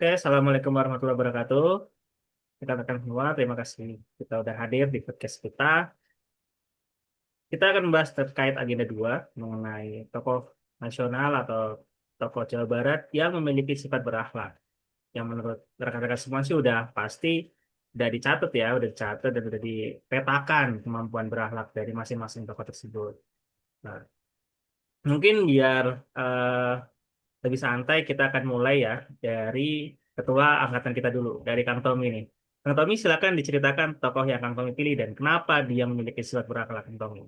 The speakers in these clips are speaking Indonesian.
Oke, Assalamualaikum warahmatullahi wabarakatuh. Rekan-rekan semua, terima kasih kita udah hadir di podcast kita. Kita akan membahas terkait agenda 2 mengenai tokoh nasional atau tokoh Jawa Barat yang memiliki sifat berakhlak. Yang menurut rekan-rekan semua sih udah pasti udah dicatat ya, udah dicatat dan udah dipetakan kemampuan berakhlak dari masing-masing tokoh tersebut. Nah, mungkin biar eh, lebih santai kita akan mulai ya dari ketua angkatan kita dulu, dari Kang Tommy nih. Kang Tommy silakan diceritakan tokoh yang Kang Tommy pilih dan kenapa dia memiliki sifat berakhlak Kang Tommy.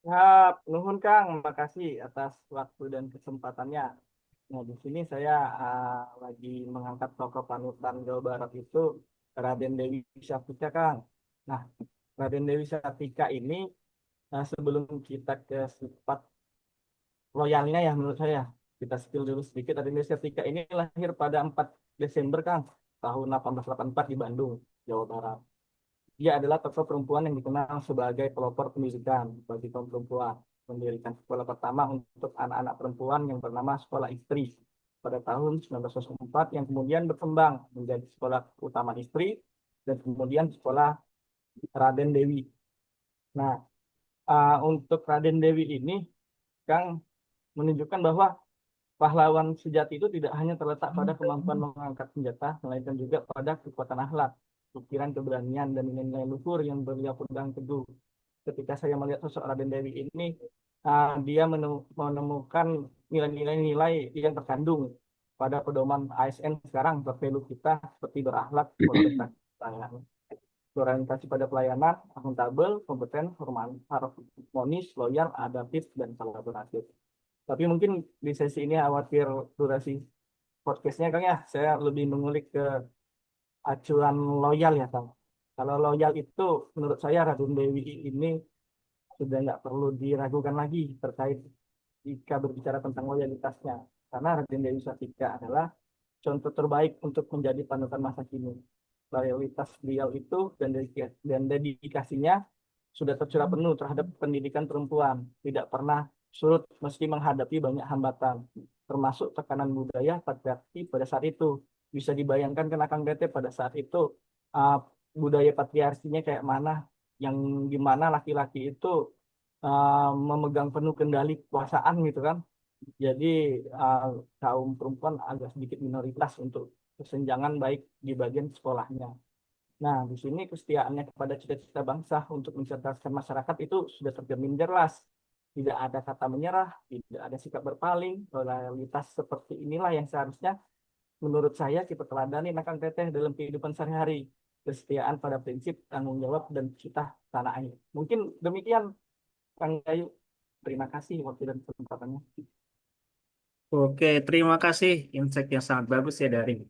Ya, nuhun Kang, makasih atas waktu dan kesempatannya. Nah, di sini saya lagi mengangkat tokoh panutan Jawa Barat itu Raden Dewi Sartika, Kang. Nah, Raden Dewi Sartika ini sebelum kita ke sifat loyalnya ya menurut saya, kita spill dulu sedikit. Raden Dewi Sartika ini lahir pada 4 Desember, Kang, tahun 1884 di Bandung, Jawa Barat. Dia adalah tokoh perempuan yang dikenal sebagai pelopor pendidikan bagi kaum perempuan. Mendirikan sekolah pertama untuk anak-anak perempuan yang bernama Sekolah Istri pada tahun 1904 yang kemudian berkembang menjadi Sekolah Utama Istri dan kemudian Sekolah Raden Dewi. Nah, untuk Raden Dewi ini, Kang, menunjukkan bahwa pahlawan sejati itu tidak hanya terletak pada kemampuan mengangkat senjata, melainkan juga pada kekuatan akhlak, pikiran, keberanian, dan nilai-nilai luhur yang beliau pegang teguh. Ketika saya melihat sosok Raden Dewi ini, dia menemukan nilai-nilai yang terkandung pada pedoman ASN sekarang, bervalue kita seperti berakhlak, berprestasi, pelayanan, berorientasi pada pelayanan, akuntabel, kompeten, harmonis, loyal, adaptif, dan kolaboratif. Tapi mungkin di sesi ini khawatir durasi podcastnya Kang ya, saya lebih mengulik ke acuan loyal ya Kang. Kalau loyal itu menurut saya Raden Dewi ini sudah nggak perlu diragukan lagi terkait jika berbicara tentang loyalitasnya. Karena Raden Dewi Sartika adalah contoh terbaik untuk menjadi panutan masa kini. Loyalitas beliau itu dan dedikasinya sudah tercurah penuh terhadap pendidikan perempuan. Tidak pernah surut meski menghadapi banyak hambatan, termasuk tekanan budaya patriarki pada saat itu. Bisa dibayangkan kan Kang Tete pada saat itu uh, budaya patriarkinya kayak mana, yang gimana laki-laki itu memegang penuh kendali kekuasaan gitu kan. Jadi uh, kaum perempuan agak sedikit minoritas untuk kesenjangan baik di bagian sekolahnya. Nah, di sini kesetiaannya kepada cita-cita bangsa untuk mencerdaskan masyarakat itu sudah terjamin jelas. Tidak ada kata menyerah, tidak ada sikap berpaling, loyalitas seperti inilah yang seharusnya menurut saya kita teladani Kang Teteh dalam kehidupan sehari-hari. Kesetiaan pada prinsip, tanggung jawab, dan cita tanah air. Mungkin demikian, Kang Gayu. Terima kasih waktu dan kesempatannya. Oke, terima kasih insight yang sangat bagus ya dari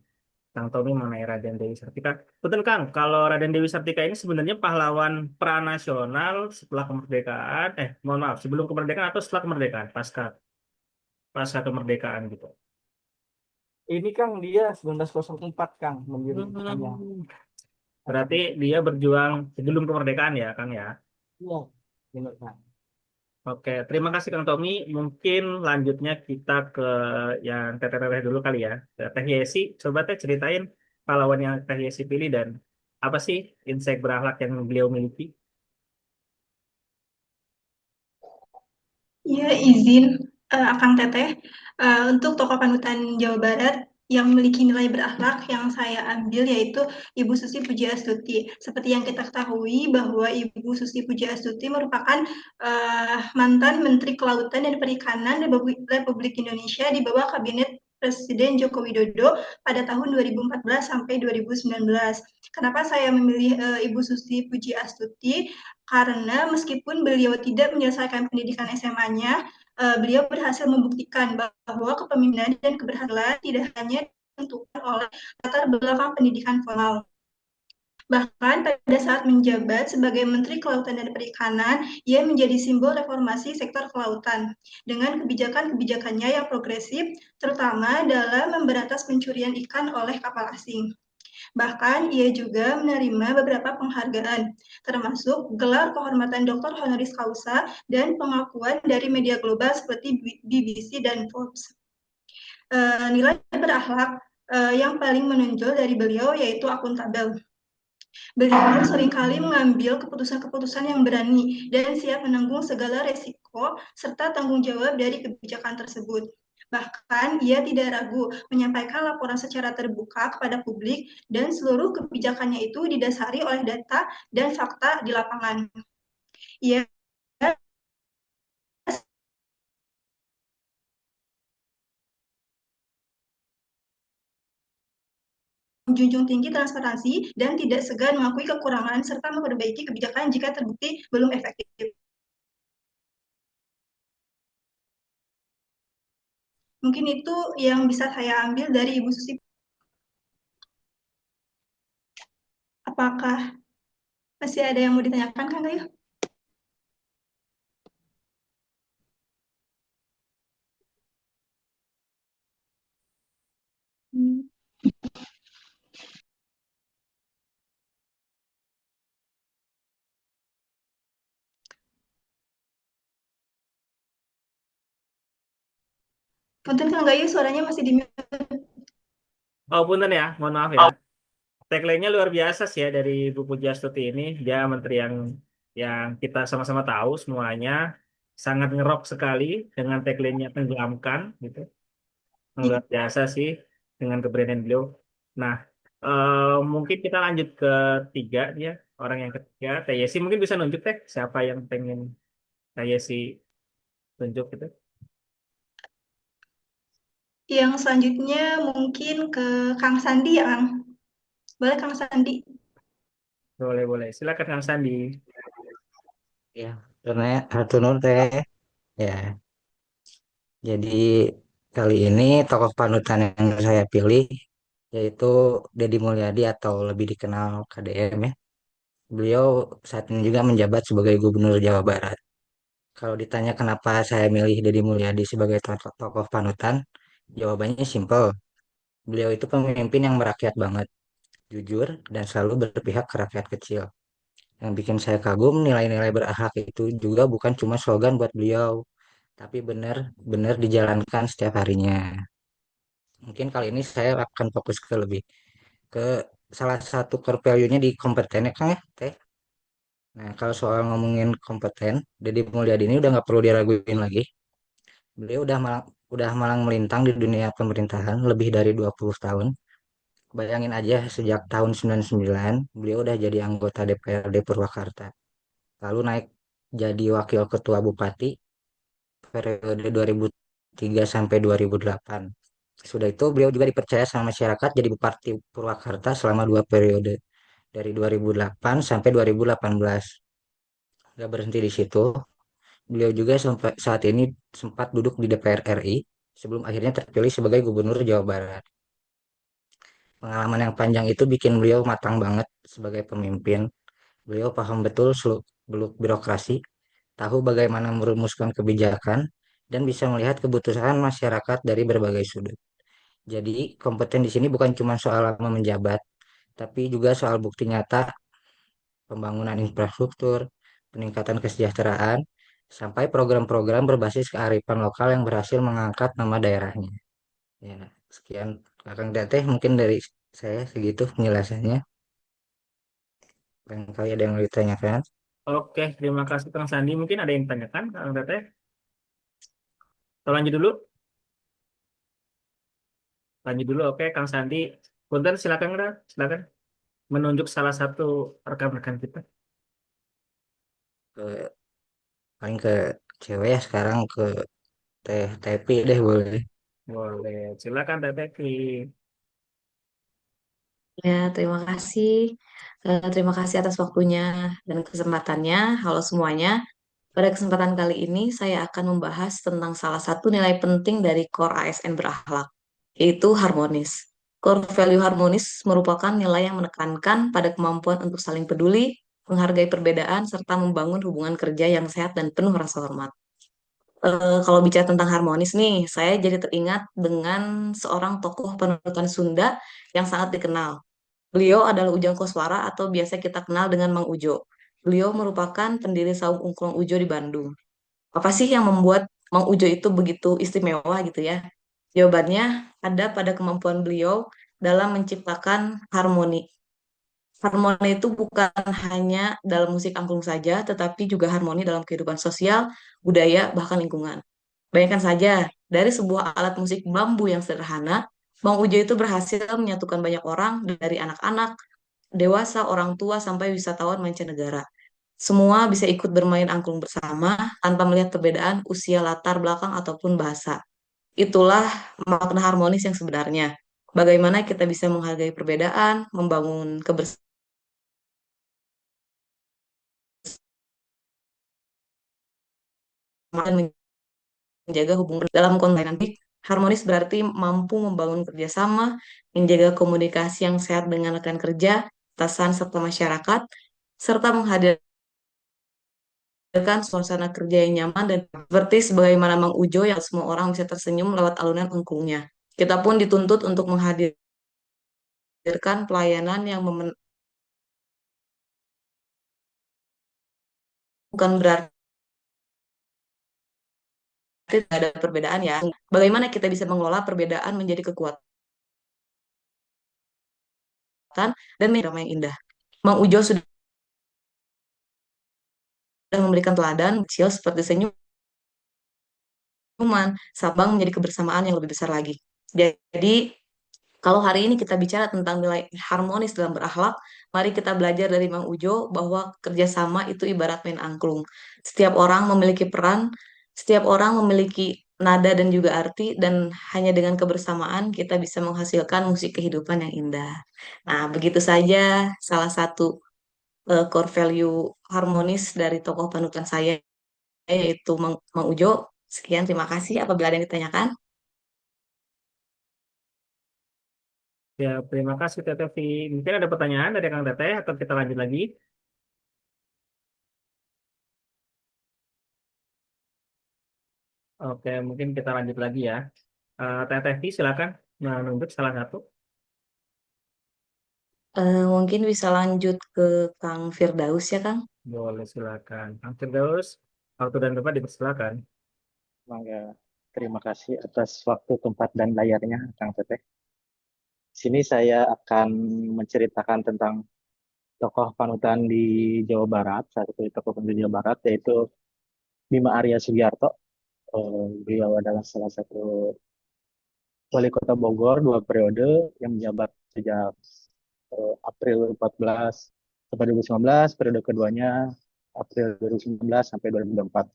Kang Tommy mengenai Raden Dewi Sartika. Betul Kang, kalau Raden Dewi Sartika ini sebenarnya pahlawan pranasional setelah kemerdekaan, mohon maaf, sebelum kemerdekaan atau setelah kemerdekaan, pasca pasca kemerdekaan gitu. Ini Kang, dia 1904 Kang mendirikannya. Hmm. Berarti dia berjuang sebelum kemerdekaan ya, Kang ya. Iya, benar Kang. Oke, terima kasih Kang Tommy. Mungkin lanjutnya kita ke yang Teteh dulu kali ya. Teh Yesi, coba Teh ceritain pahlawan yang Teh Yesi pilih dan apa sih insight berakhlak yang beliau miliki? Iya, izin Akang Teteh. Untuk tokoh panutan Jawa Barat yang memiliki nilai berakhlak yang saya ambil yaitu Ibu Susi Pujiastuti. Seperti yang kita ketahui bahwa Ibu Susi Pujiastuti merupakan mantan Menteri Kelautan dan Perikanan Republik Indonesia di bawah Kabinet Presiden Joko Widodo pada tahun 2014 sampai 2019. Kenapa saya memilih Ibu Susi Pujiastuti? Karena meskipun beliau tidak menyelesaikan pendidikan SMA-nya, beliau berhasil membuktikan bahwa kepemimpinan dan keberhasilan tidak hanya ditentukan oleh latar belakang pendidikan formal. Bahkan pada saat menjabat sebagai Menteri Kelautan dan Perikanan, ia menjadi simbol reformasi sektor kelautan dengan kebijakan-kebijakannya yang progresif, terutama dalam memberantas pencurian ikan oleh kapal asing. Bahkan ia juga menerima beberapa penghargaan, termasuk gelar kehormatan Doktor Honoris Causa dan pengakuan dari media global seperti BBC dan Forbes. Nilai berakhlak yang paling menonjol dari beliau yaitu akuntabel. Beliau seringkali mengambil keputusan-keputusan yang berani dan siap menanggung segala resiko serta tanggung jawab dari kebijakan tersebut. Bahkan ia tidak ragu menyampaikan laporan secara terbuka kepada publik dan seluruh kebijakannya itu didasari oleh data dan fakta di lapangan. Ia menjunjung tinggi transparansi dan tidak segan mengakui kekurangan serta memperbaiki kebijakan jika terbukti belum efektif. Mungkin itu yang bisa saya ambil dari Ibu Susi. Apakah masih ada yang mau ditanyakan, Kang Gayu? Hmm. Punten Kang Gayu, suaranya masih di mute. Oh, punten ya, mohon maaf ya. Tagline-nya luar biasa sih ya dari Bu Pujiastuti ini. Dia menteri yang kita sama-sama tahu semuanya sangat ngerok sekali dengan tagline-nya tenggelamkan gitu. Luar biasa sih dengan keberanian beliau. Nah, mungkin kita lanjut ke tiga dia, orang yang ketiga, Teh Yesi mungkin bisa nunjuk teh siapa yang pengen Teh Yesi tunjuk gitu. Yang selanjutnya mungkin ke Kang Sandi ya, Kang. Boleh Kang Sandi. Boleh boleh. Silakan Kang Sandi. Ya, karena Hatunur teh ya. Jadi kali ini tokoh panutan yang saya pilih yaitu Deddy Mulyadi atau lebih dikenal KDM ya. Beliau saat ini juga menjabat sebagai Gubernur Jawa Barat. Kalau ditanya kenapa saya milih Deddy Mulyadi sebagai tokoh panutan, jawabannya simpel. Beliau itu pemimpin yang merakyat banget, jujur, dan selalu berpihak ke rakyat kecil. Yang bikin saya kagum, nilai-nilai berakhlak itu juga bukan cuma slogan buat beliau, tapi benar-benar dijalankan setiap harinya. Mungkin kali ini saya akan fokus ke salah satu core value-nya di kompeten ya Kang ya, Teh. Nah, kalau soal ngomongin kompeten, Deddy Mulyadi ini udah nggak perlu diraguin lagi. Beliau udah malang melintang di dunia pemerintahan lebih dari 20 tahun. Bayangin aja sejak tahun 99, beliau udah jadi anggota DPRD Purwakarta. Lalu naik jadi wakil ketua bupati periode 2003 sampai 2008. Sudah itu beliau juga dipercaya sama masyarakat jadi Bupati Purwakarta selama 2 periode dari 2008 sampai 2018. Gak berhenti di situ, beliau juga sampai saat ini sempat duduk di DPR RI sebelum akhirnya terpilih sebagai Gubernur Jawa Barat. Pengalaman yang panjang itu bikin beliau matang banget sebagai pemimpin. Beliau paham betul seluk-beluk birokrasi, tahu bagaimana merumuskan kebijakan, dan bisa melihat kebutuhan masyarakat dari berbagai sudut. Jadi, kompeten di sini bukan cuma soal lama menjabat, tapi juga soal bukti nyata, pembangunan infrastruktur, peningkatan kesejahteraan, sampai program-program berbasis kearifan lokal yang berhasil mengangkat nama daerahnya. Ya, sekian Kakang Teteh, mungkin dari saya segitu penjelasannya. Barangkali ada yang mau ditanyakan. Oke, terima kasih Kang Sandi. Mungkin ada yang tanyakan Kang Teteh. Kita lanjut dulu. Lanjut dulu. Oke, Kang Sandi. Punten silakan silakan menunjuk salah satu rekan-rekan kita. Ke, paling ke cewek ya sekarang ke Teh Tepi deh boleh. Boleh. Silakan Teteh. Ya, terima kasih. Terima kasih atas waktunya dan kesempatannya. Halo semuanya. Pada kesempatan kali ini, saya akan membahas tentang salah satu nilai penting dari core ASN berakhlak, yaitu harmonis. Core value harmonis merupakan nilai yang menekankan pada kemampuan untuk saling peduli, menghargai perbedaan, serta membangun hubungan kerja yang sehat dan penuh rasa hormat. Kalau bicara tentang harmonis nih, saya jadi teringat dengan seorang tokoh panutan Sunda yang sangat dikenal. Beliau adalah Ujang Koswara atau biasa kita kenal dengan Mang Ujo. Beliau merupakan pendiri Saung Ungklong Ujo di Bandung. Apa sih yang membuat Mang Ujo itu begitu istimewa gitu ya? Jawabannya ada pada kemampuan beliau dalam menciptakan harmoni. Harmoni itu bukan hanya dalam musik angklung saja, tetapi juga harmoni dalam kehidupan sosial, budaya, bahkan lingkungan. Bayangkan saja, dari sebuah alat musik bambu yang sederhana, Bang Ujo itu berhasil menyatukan banyak orang, dari anak-anak, dewasa, orang tua, sampai wisatawan mancanegara. Semua bisa ikut bermain angklung bersama tanpa melihat perbedaan usia, latar belakang, ataupun bahasa. Itulah makna harmonis yang sebenarnya. Bagaimana kita bisa menghargai perbedaan, membangun kebersamaan, dan menjaga hubungan dalam konteks nanti. Harmonis berarti mampu membangun kerjasama, menjaga komunikasi yang sehat dengan rekan kerja, atasan, serta masyarakat, serta menghadirkan suasana kerja yang nyaman dan seperti sebagaimana Mang Ujo yang semua orang bisa tersenyum lewat alunan engkungnya. Kita pun dituntut untuk menghadirkan pelayanan yang bukan berarti tidak ada perbedaan ya. Bagaimana kita bisa mengelola perbedaan menjadi kekuatan dan drama yang indah. Mang Ujo sudah memberikan teladan kecil seperti senyuman, Sabang menjadi kebersamaan yang lebih besar lagi. Jadi, kalau hari ini kita bicara tentang nilai harmonis dalam berakhlak, mari kita belajar dari Mang Ujo bahwa kerjasama itu ibarat main angklung. Setiap orang memiliki peran, setiap orang memiliki nada dan juga arti, dan hanya dengan kebersamaan kita bisa menghasilkan musik kehidupan yang indah. Nah, begitu saja salah satu core value harmonis dari tokoh panutan saya, yaitu Mang Ujo. Sekian, terima kasih. Apabila ada yang ditanyakan. Ya, terima kasih Teteh V. Mungkin ada pertanyaan dari Kang Teteh atau kita lanjut lagi? Oke, mungkin kita lanjut lagi ya. Teteh V silakan menunjuk salah satu. Mungkin bisa lanjut ke Kang Firdaus ya, Kang. Boleh silakan. Kang Firdaus, waktu dan tempat dipersilakan. Mangga. Terima kasih atas waktu, tempat, dan layarnya, Kang Teteh. Sini saya akan menceritakan tentang tokoh panutan di Jawa Barat, salah satu tokoh panutan di Jawa Barat, yaitu Bima Arya Sugiarto. Beliau adalah salah satu wali kota Bogor 2 periode yang menjabat sejak April 14 sampai 2019, periode keduanya April 2019 sampai 2024.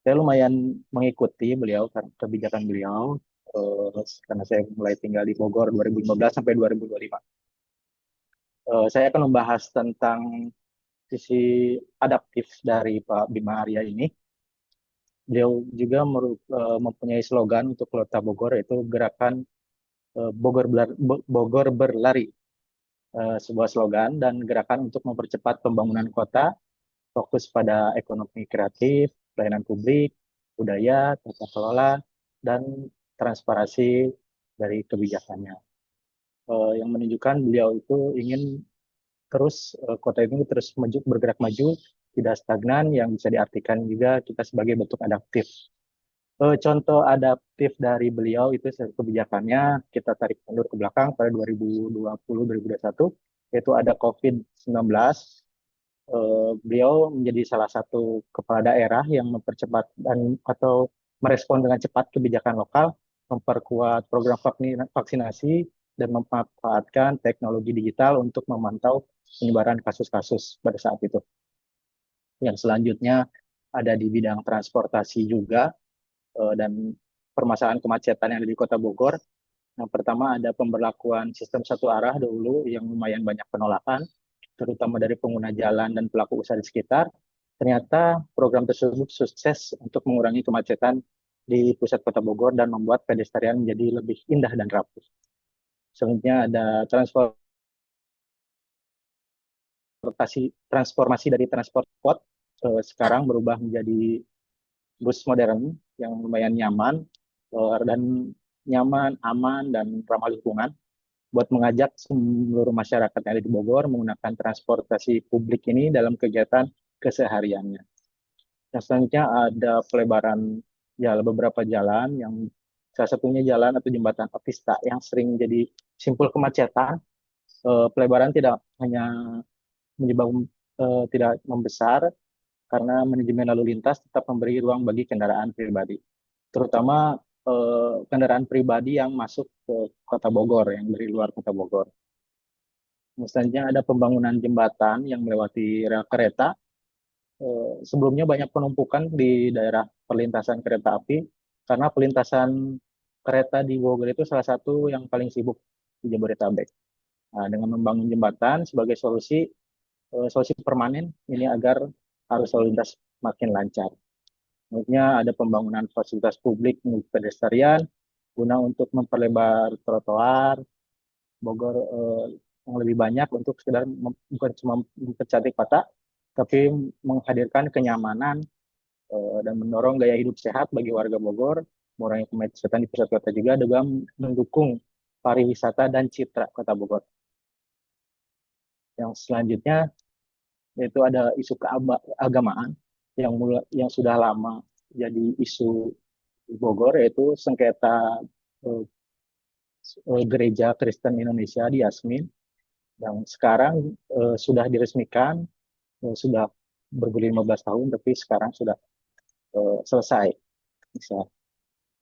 Saya lumayan mengikuti beliau karena kebijakan beliau, karena saya mulai tinggal di Bogor 2015 sampai 2025. Saya akan membahas tentang sisi adaptif dari Pak Bima Arya ini. Beliau juga mempunyai slogan untuk Kota Bogor, yaitu gerakan Bogor Berlari, sebuah slogan dan gerakan untuk mempercepat pembangunan kota, fokus pada ekonomi kreatif, pelayanan publik, budaya, tata kelola, dan transparansi dari kebijakannya. Yang menunjukkan beliau itu ingin kota ini terus bergerak maju, tidak stagnan, yang bisa diartikan juga kita sebagai bentuk adaptif. Contoh adaptif dari beliau itu kebijakannya, kita tarik mundur ke belakang pada 2020-2021, yaitu ada COVID-19. Beliau menjadi salah satu kepala daerah yang mempercepat atau merespon dengan cepat kebijakan lokal, memperkuat program vaksinasi, dan memanfaatkan teknologi digital untuk memantau penyebaran kasus-kasus pada saat itu. Yang selanjutnya ada di bidang transportasi juga, dan permasalahan kemacetan yang ada di Kota Bogor. Yang pertama ada pemberlakuan sistem satu arah dahulu yang lumayan banyak penolakan, terutama dari pengguna jalan dan pelaku usaha di sekitar. Ternyata program tersebut sukses untuk mengurangi kemacetan di pusat Kota Bogor dan membuat pedestrian menjadi lebih indah dan rapi. Selanjutnya ada transformasi dari transport pot, sekarang berubah menjadi bus modern yang lumayan nyaman, aman, dan ramah lingkungan, buat mengajak seluruh masyarakat yang ada di Bogor menggunakan transportasi publik ini dalam kegiatan kesehariannya. Yang selanjutnya ada pelebaran beberapa jalan yang salah satunya jalan atau jembatan Otista yang sering jadi simpul kemacetan. Pelebaran tidak hanya menyebabkan tidak membesar karena manajemen lalu lintas tetap memberi ruang bagi kendaraan pribadi, terutama kendaraan pribadi yang masuk ke Kota Bogor, yang dari luar Kota Bogor. Misalnya ada pembangunan jembatan yang melewati rel kereta. Sebelumnya banyak penumpukan di daerah perlintasan kereta api karena perlintasan kereta di Bogor itu salah satu yang paling sibuk di Jabodetabek. Nah, dengan membangun jembatan sebagai solusi permanen ini agar arus lalu lintas makin lancar. Menurutnya ada pembangunan fasilitas publik untuk pedestrian guna untuk memperlebar trotoar Bogor yang lebih banyak untuk sekedar bukan cuma mempercantik kota, tapi menghadirkan kenyamanan dan mendorong gaya hidup sehat bagi warga Bogor, mengurangi kemacetan di pusat kota juga dengan mendukung pariwisata dan citra kota Bogor. Yang selanjutnya yaitu ada isu keagamaan yang sudah lama jadi isu di Bogor, yaitu sengketa eh, Gereja Kristen Indonesia di Yasmin, yang sekarang sudah diresmikan, sudah bergulir 15 tahun, tapi sekarang sudah selesai. Bisa.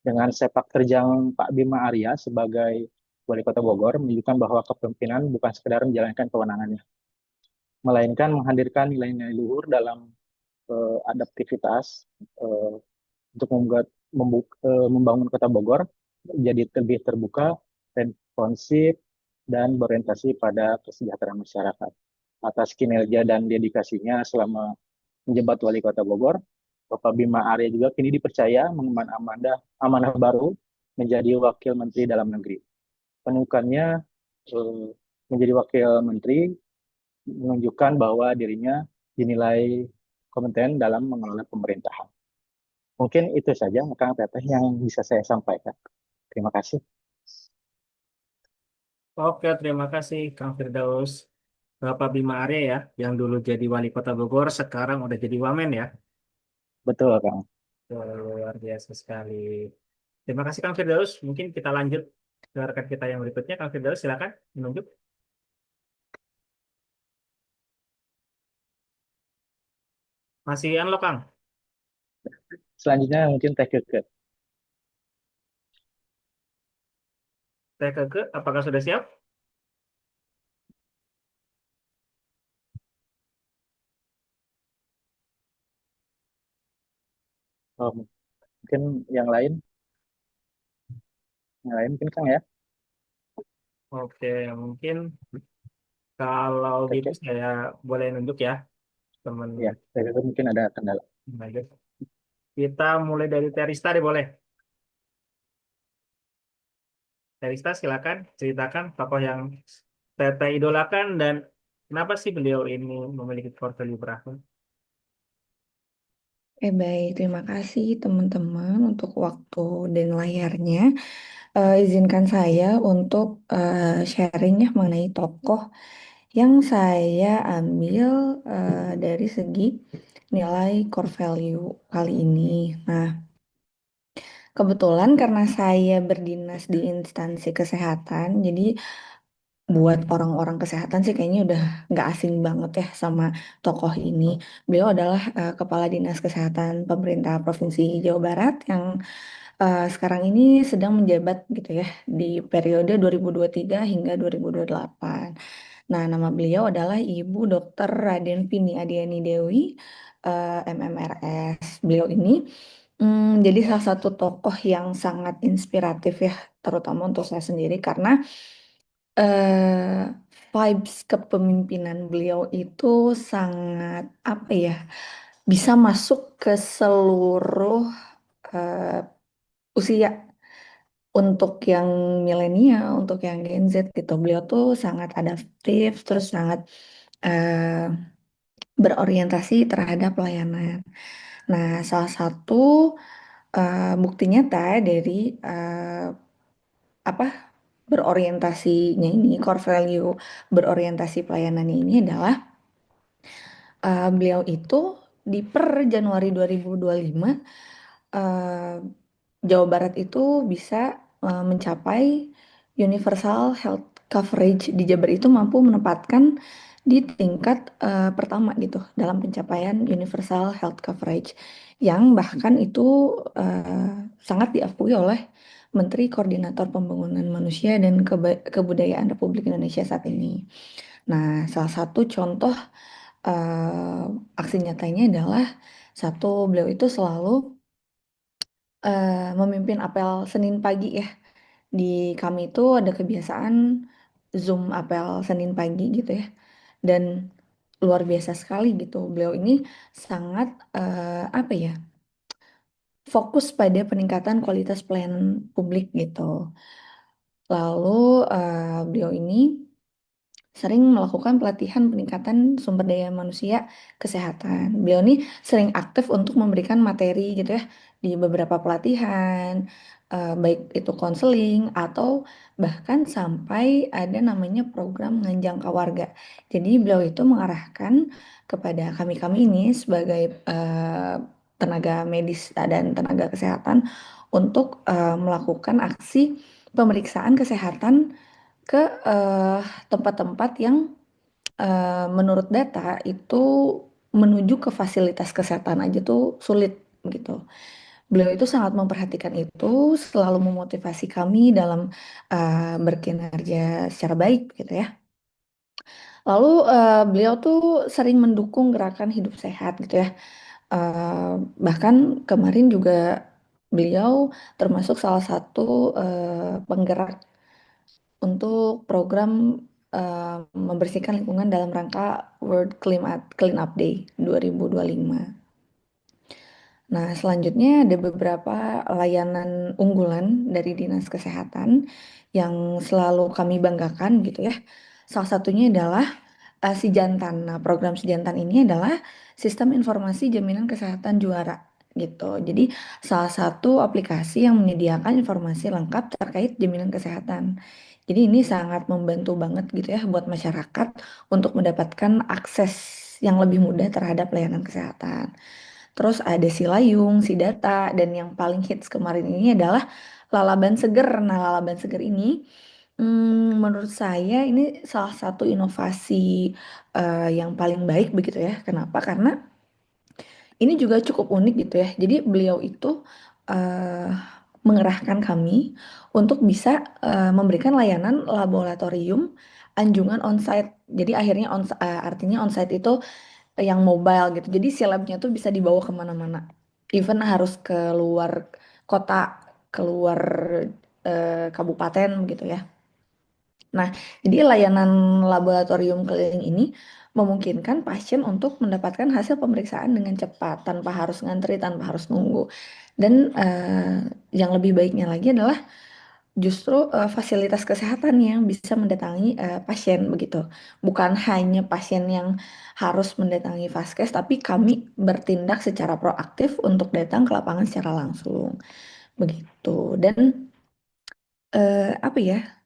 Dengan sepak terjang Pak Bima Arya sebagai Wali Kota Bogor menunjukkan bahwa kepemimpinan bukan sekedar menjalankan kewenangannya, melainkan menghadirkan nilai-nilai luhur dalam adaptivitas untuk membangun Kota Bogor jadi lebih terbuka, responsif, dan berorientasi pada kesejahteraan masyarakat. Atas kinerja dan dedikasinya selama menjabat Wali Kota Bogor, Bapak Bima Arya juga kini dipercaya mengemban amanah baru menjadi Wakil Menteri Dalam Negeri. Penukannya menjadi Wakil Menteri menunjukkan bahwa dirinya dinilai kompeten dalam mengelola pemerintahan. Mungkin itu saja Kang Teteh yang bisa saya sampaikan. Terima kasih. Oke, terima kasih Kang Firdaus. Bapak Bima Arya ya, yang dulu jadi wali kota Bogor, sekarang udah jadi wamen ya. Betul, Kang. Luar biasa sekali. Terima kasih Kang Firdaus. Mungkin kita lanjut ke rekan kita yang berikutnya. Kang Firdaus, silakan menunjuk. Masih unlock, Kang. Selanjutnya mungkin Teh Keke. Teh Keke, apakah sudah siap? Oh, mungkin yang lain, mungkin Kang ya. Oke, mungkin kalau Teh gitu Keke. saya boleh nunjuk ya, teman Ya, Teh Keke mungkin ada kendala. lanjut. Kita mulai dari Terista deh boleh. Terista silakan ceritakan tokoh yang Teteh idolakan dan kenapa sih beliau ini memiliki portfolio beragam. Baik, terima kasih teman-teman untuk waktu dan layarnya. Izinkan saya untuk sharing ya mengenai tokoh yang saya ambil dari segi nilai core value kali ini. Nah, kebetulan karena saya berdinas di instansi kesehatan, jadi buat orang-orang kesehatan sih kayaknya udah nggak asing banget ya sama tokoh ini. Beliau adalah Kepala Dinas Kesehatan Pemerintah Provinsi Jawa Barat yang sekarang ini sedang menjabat gitu ya di periode 2023 hingga 2028. Nah, nama beliau adalah Ibu Dr. Raden Vini Adiani Dewi, MMRS. Beliau ini jadi salah satu tokoh yang sangat inspiratif ya, terutama untuk saya sendiri karena eh vibes kepemimpinan beliau itu sangat apa ya, bisa masuk ke seluruh eh, usia untuk yang milenial, untuk yang Gen Z gitu. Beliau tuh sangat adaptif, terus sangat eh, berorientasi terhadap pelayanan. Nah, salah satu bukti nyata dari apa berorientasinya ini, core value berorientasi pelayanannya ini adalah beliau itu di per Januari 2025 eh, Jawa Barat itu bisa mencapai universal health coverage di Jabar itu mampu menempatkan di tingkat pertama gitu dalam pencapaian universal health coverage yang bahkan itu sangat diakui oleh Menteri Koordinator Pembangunan Manusia dan Kebudayaan Republik Indonesia saat ini. Nah, salah satu contoh eh, aksi nyatanya adalah satu beliau itu selalu memimpin apel Senin pagi ya. Di kami itu ada kebiasaan Zoom apel Senin pagi gitu ya. Dan luar biasa sekali gitu. Beliau ini sangat apa ya? Fokus pada peningkatan kualitas pelayanan publik gitu. Lalu beliau ini sering melakukan pelatihan peningkatan sumber daya manusia kesehatan. Beliau ini sering aktif untuk memberikan materi gitu ya di beberapa pelatihan, baik itu konseling atau bahkan sampai ada namanya program Nganjangka Warga. Jadi beliau itu mengarahkan kepada kami-kami ini sebagai tenaga medis dan tenaga kesehatan untuk melakukan aksi pemeriksaan kesehatan ke eh, tempat-tempat yang menurut data itu menuju ke fasilitas kesehatan aja tuh sulit gitu. Beliau itu sangat memperhatikan itu, selalu memotivasi kami dalam berkinerja secara baik gitu ya. Lalu beliau tuh sering mendukung gerakan hidup sehat gitu ya. Eh, Bahkan kemarin juga beliau termasuk salah satu penggerak untuk program membersihkan lingkungan dalam rangka World Clean Up Day 2025. Nah, selanjutnya ada beberapa layanan unggulan dari Dinas Kesehatan yang selalu kami banggakan gitu ya. Salah satunya adalah Sijantan. Nah, program Sijantan ini adalah sistem informasi jaminan kesehatan juara gitu. Jadi, salah satu aplikasi yang menyediakan informasi lengkap terkait jaminan kesehatan. Jadi, ini sangat membantu banget gitu ya buat masyarakat untuk mendapatkan akses yang lebih mudah terhadap layanan kesehatan. Terus ada Silayung, Sidata, dan yang paling hits kemarin ini adalah Lalaban Seger. Nah, Lalaban Seger ini menurut saya ini salah satu inovasi yang paling baik begitu ya. Kenapa? Karena ini juga cukup unik gitu ya. Jadi beliau itu eh, mengerahkan kami untuk bisa memberikan layanan laboratorium anjungan onsite. Jadi akhirnya artinya onsite itu yang mobile gitu. Jadi si labnya tuh bisa dibawa kemana-mana. Even harus keluar kota, keluar kabupaten gitu ya. Nah, jadi layanan laboratorium keliling ini memungkinkan pasien untuk mendapatkan hasil pemeriksaan dengan cepat, tanpa harus ngantri, tanpa harus nunggu. Dan yang lebih baiknya lagi adalah justru fasilitas kesehatan yang bisa mendatangi pasien begitu. Bukan hanya pasien yang harus mendatangi vaskes, tapi kami bertindak secara proaktif untuk datang ke lapangan secara langsung. Begitu. Dan apa ya?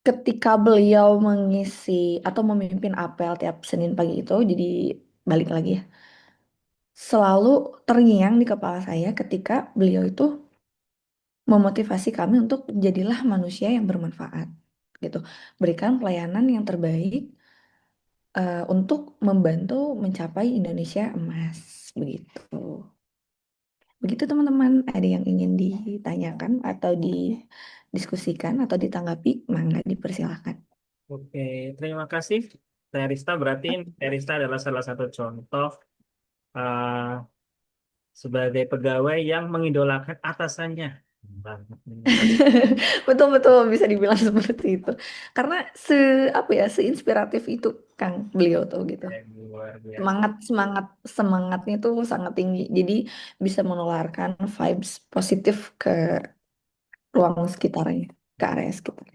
Ketika beliau mengisi atau memimpin apel tiap Senin pagi itu, jadi balik lagi ya, selalu terngiang di kepala saya ketika beliau itu memotivasi kami untuk jadilah manusia yang bermanfaat, gitu. Berikan pelayanan yang terbaik untuk membantu mencapai Indonesia emas, begitu. Begitu teman-teman, ada yang ingin ditanyakan atau didiskusikan atau ditanggapi, mangga dipersilakan. Oke, terima kasih. Terista berarti Terista adalah salah satu contoh eh, sebagai pegawai yang mengidolakan atasannya. Banget nih. Betul-betul bisa dibilang seperti itu. Karena apa ya, seinspiratif itu Kang beliau tuh gitu. Luar biasa. Semangat semangat semangatnya tuh sangat tinggi. Jadi bisa menularkan vibes positif ke ruang sekitarnya, ke area sekitar.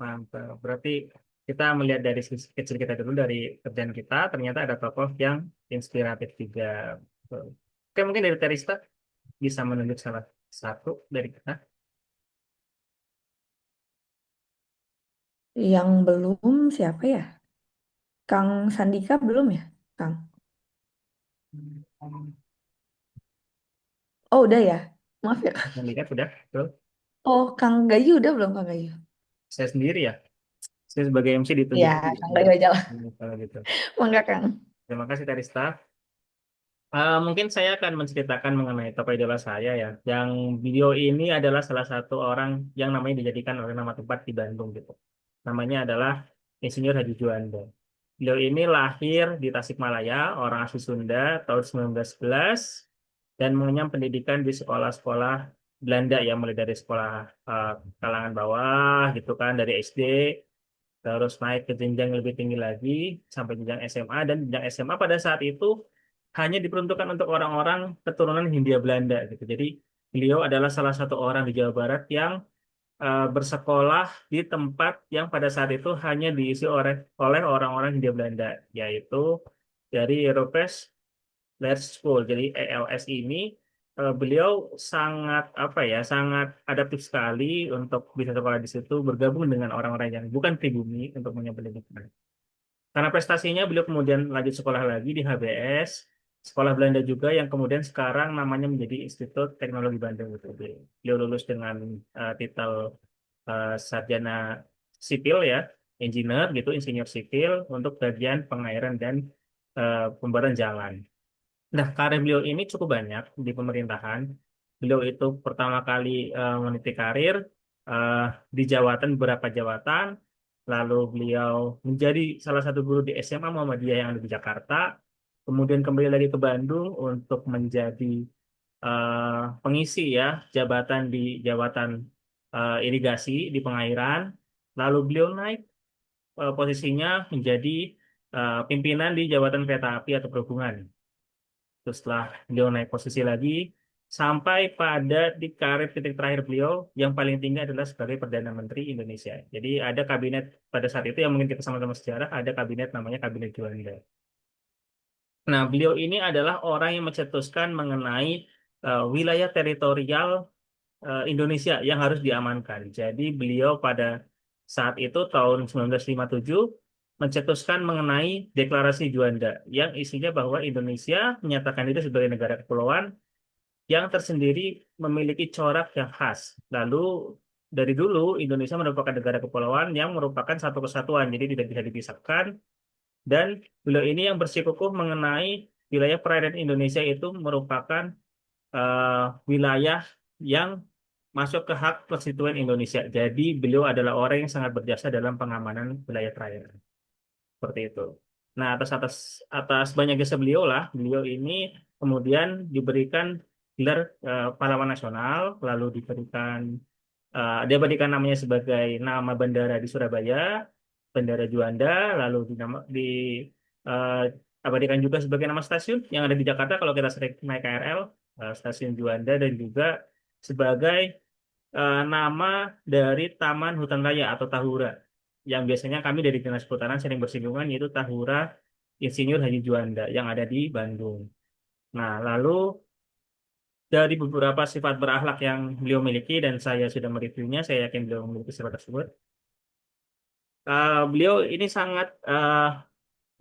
Mantap. Berarti kita melihat dari sisi kecil kita dulu dari kerjaan kita, ternyata ada tokoh yang inspiratif juga. Betul. Oke, mungkin dari Terista bisa menunjuk salah satu dari kita. Yang belum siapa ya? Kang Sandika belum ya, Kang? Oh udah ya. Maaf ya, Kak. Yang lihat sudah, betul. Oh, Kang Gayu udah belum, Kang Gayu? Saya sendiri ya. Saya sebagai MC Ya, ditunjuk. Kang Gayu aja lah. Kalau gitu. Mangga, Kang. Terima kasih Karista. Mungkin saya akan menceritakan mengenai tokoh idola saya ya. Yang beliau ini adalah salah satu orang yang namanya dijadikan oleh nama tempat di Bandung gitu. Namanya adalah Insinyur Haji Juanda. Beliau ini lahir di Tasikmalaya, orang asli Sunda tahun 1911 dan mengenyam pendidikan di sekolah-sekolah Belanda ya, mulai dari sekolah eh, kalangan bawah gitu kan, dari SD, terus naik ke jenjang yang lebih tinggi lagi sampai jenjang SMA, dan jenjang SMA pada saat itu hanya diperuntukkan untuk orang-orang keturunan Hindia Belanda gitu. Jadi beliau adalah salah satu orang di Jawa Barat yang bersekolah di tempat yang pada saat itu hanya diisi oleh orang-orang Hindia Belanda, yaitu dari Europees Leer School. Jadi ELS ini beliau sangat apa ya, sangat adaptif sekali untuk bisa sekolah di situ, bergabung dengan orang-orang yang bukan pribumi untuk mengenyam pendidikan. Karena prestasinya, beliau kemudian lanjut sekolah lagi di HBS, sekolah Belanda juga yang kemudian sekarang namanya menjadi Institut Teknologi Bandung gitu. Beliau lulus dengan titel sarjana sipil ya, engineer gitu, insinyur sipil untuk bagian pengairan dan pembuatan jalan. Nah, karir beliau ini cukup banyak di pemerintahan. Beliau itu pertama kali meniti karir eh, di jabatan, beberapa jabatan. Lalu beliau menjadi salah satu guru di SMA Muhammadiyah yang ada di Jakarta. Kemudian kembali lagi ke Bandung untuk menjadi pengisi ya jabatan di jabatan irigasi di pengairan. Lalu beliau naik posisinya menjadi pimpinan di jabatan kereta api atau perhubungan. Terus setelah beliau naik posisi lagi, sampai pada di karir titik terakhir beliau, yang paling tinggi adalah sebagai Perdana Menteri Indonesia. Jadi ada kabinet pada saat itu yang mungkin kita sama-sama sejarah, ada kabinet namanya Kabinet Juanda. Nah, beliau ini adalah orang yang mencetuskan mengenai wilayah teritorial Indonesia yang harus diamankan. Jadi beliau pada saat itu tahun 1957 mencetuskan mengenai Deklarasi Juanda yang isinya bahwa Indonesia menyatakan diri sebagai negara kepulauan yang tersendiri, memiliki corak yang khas. Lalu dari dulu Indonesia merupakan negara kepulauan yang merupakan satu kesatuan, jadi tidak bisa dipisahkan. Dan beliau ini yang bersikukuh mengenai wilayah perairan Indonesia itu merupakan wilayah yang masuk ke hak konstituen Indonesia. Jadi beliau adalah orang yang sangat berjasa dalam pengamanan wilayah perairan. Seperti itu. Nah, atas atas atas banyak jasa beliau lah, beliau ini kemudian diberikan gelar pahlawan nasional, lalu dia berikan namanya sebagai nama bandara di Surabaya, Bandara Juanda, lalu eh, abadikan juga sebagai nama stasiun yang ada di Jakarta kalau kita sering naik KRL, Stasiun Juanda, dan juga sebagai nama dari Taman Hutan Raya atau Tahura yang biasanya kami dari Dinas Kehutanan sering bersinggungan, yaitu Tahura Insinyur Haji Juanda yang ada di Bandung. Nah, lalu dari beberapa sifat berakhlak yang beliau miliki dan saya sudah mereviewnya, saya yakin beliau memiliki sifat tersebut. Beliau ini sangat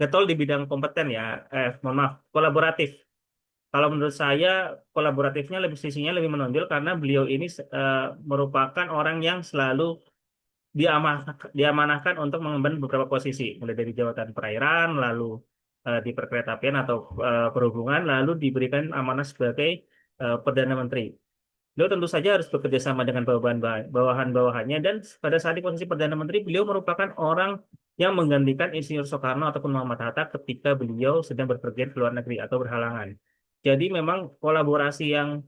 getol di bidang kompeten ya, mohon maaf, kolaboratif. Kalau menurut saya kolaboratifnya lebih sisinya lebih menonjol karena beliau ini merupakan orang yang selalu diamanahkan untuk mengemban beberapa posisi, mulai dari jabatan perairan, lalu di perkeretaapian atau perhubungan, lalu diberikan amanah sebagai Perdana Menteri. Beliau tentu saja harus bekerja sama dengan bawahan-bawahannya, dan pada saat di posisi Perdana Menteri, beliau merupakan orang yang menggantikan Insinyur Soekarno ataupun Muhammad Hatta ketika beliau sedang berpergian ke luar negeri atau berhalangan. Jadi memang kolaborasi yang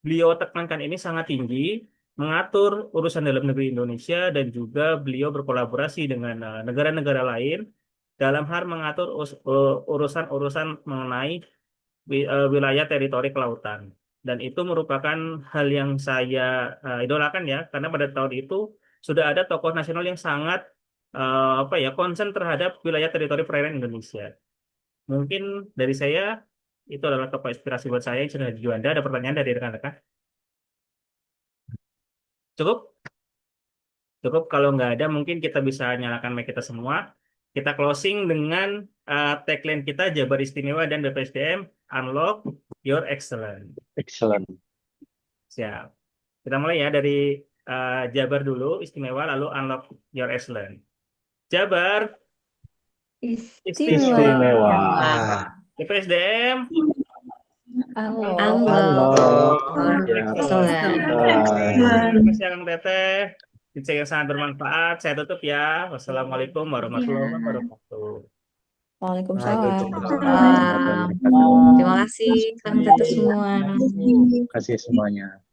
beliau tekankan ini sangat tinggi, mengatur urusan dalam negeri Indonesia, dan juga beliau berkolaborasi dengan negara-negara lain dalam hal mengatur urusan-urusan mengenai wilayah teritori kelautan. Dan itu merupakan hal yang saya idolakan ya, karena pada tahun itu sudah ada tokoh nasional yang sangat apa ya, concern terhadap wilayah teritori perairan Indonesia. Mungkin dari saya itu adalah tokoh inspirasi buat saya yang sudah Juanda. Ada pertanyaan dari rekan-rekan? Cukup? Cukup. Kalau nggak ada, mungkin kita bisa nyalakan mic kita semua. Kita closing dengan tagline kita, Jabar Istimewa dan BPSDM, Unlock Your Excellence. Excellent. Siap. Kita mulai ya dari Jabar dulu, istimewa, lalu unlock your excellence. Jabar, Istimewa. istimewa. Ah, IPSDM, Unlock. Unlock excellent. excellent. Terima kasih Kang Teteh. Bincang yang sangat bermanfaat. Saya tutup ya. Wassalamualaikum warahmatullahi wabarakatuh. Waalaikumsalam. Waalaikumsalam. Terima kasih Kang Tete semua. Terima kasih. Terima kasih semuanya.